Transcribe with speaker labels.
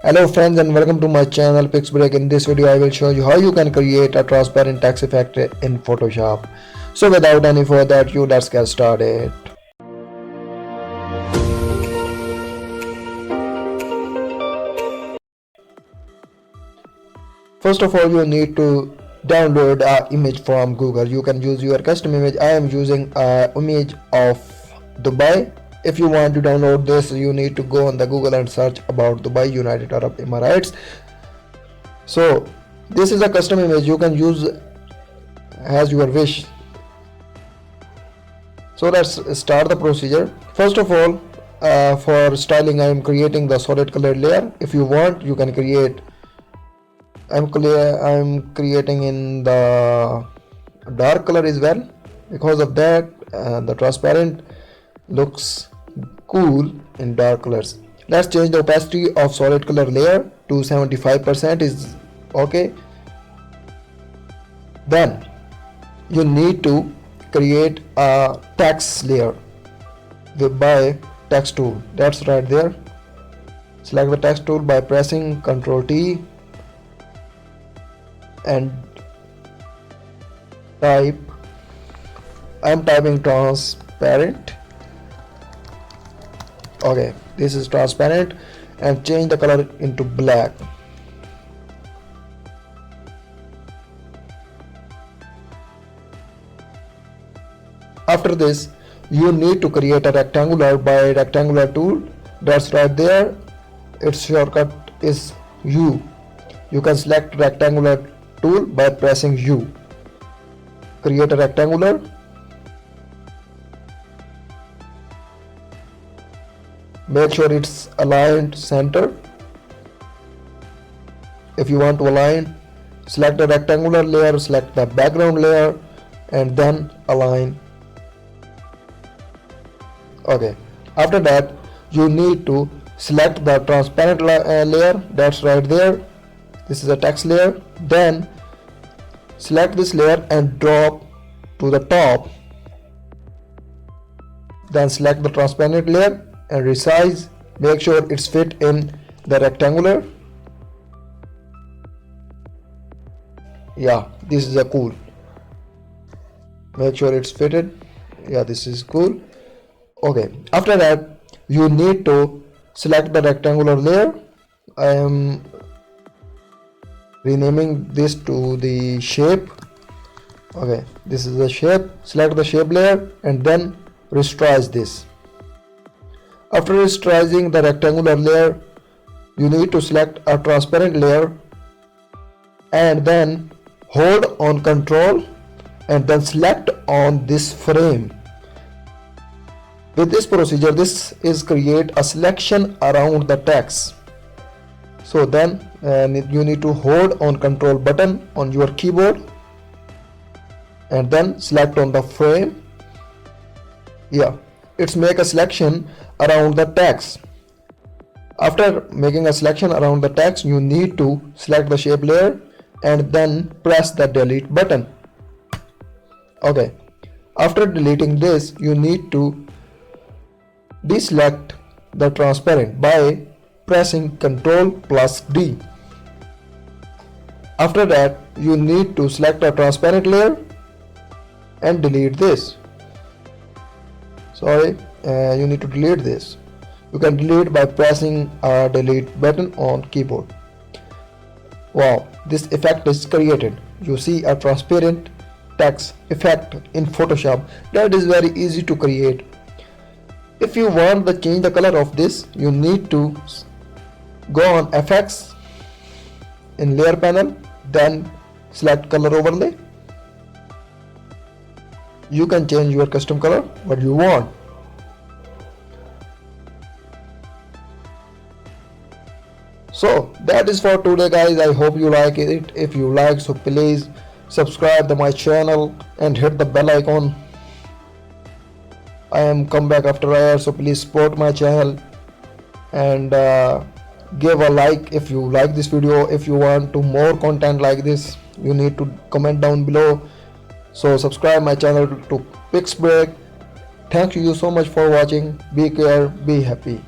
Speaker 1: Hello friends and welcome to my channel PixBreak. In this video I will show you how you can create a transparent text effect in Photoshop. So without any further ado, let's get started. First of all, you need to download an image from Google. You can use your custom image. I am using an image of Dubai. If you want to download this, you need to go on the Google and search about Dubai, United Arab Emirates. So this is a custom image. You can use as your wish. So let's start the procedure. First of all, for styling, I am creating the solid color layer. If you want, you can create. I'm creating in the dark color as well. Because of that, the transparent looks cool in dark colors. Let's change the opacity of solid color layer to 75% is okay. Then you need to create a text layer by text tool. That's right there. Select the text tool by pressing Ctrl T and type. I'm typing transparent. Okay, this is transparent, and change the color into black. After this, you need to create a rectangular by rectangular tool. That's right there. Its shortcut is U. You can select rectangular tool by pressing U. Create a rectangular. Make sure it's aligned center. If you want to align, select the rectangular layer, select the background layer, and then align. Okay. After that, you need to select the transparent layer. That's right there. This is a text layer. Then select this layer and drop to the top. Then select the transparent layer and resize. Make sure it's fit in the rectangular. Yeah, this is a cool. Make sure it's fitted. Yeah, this is cool. Okay, after that you need to select the rectangular layer. I am renaming this to the shape. Okay, this is the shape. Select the shape layer and then rasterize this. After rasterizing the rectangular layer, you need to select a transparent layer and then hold on Ctrl and then select on this frame. With this procedure, this is create a selection around the text. So then you need to hold on Ctrl button on your keyboard and then select on the frame. Yeah, it's make a selection around the text. After making a selection around the text, you need to select the shape layer and then press the delete button. Okay, after deleting this, you need to deselect the transparent by pressing Ctrl plus D. After that, you need to select a transparent layer and delete this. Sorry, you need to delete this. You can delete by pressing a delete button on keyboard. Wow, this effect is created. You see a transparent text effect in Photoshop. That is very easy to create. If you want to change the color of this, you need to go on effects in layer panel, then select color overlay. You can change your custom color what you want. So that is for today, guys. I hope you like it. If you like, so please subscribe to my channel and hit the bell icon. I am come back after a year, so please support my channel and give a like if you like this video. If you want to more content like this, you need to comment down below. So subscribe my channel to PixBreak. Thank you so much for watching. Be care, be happy.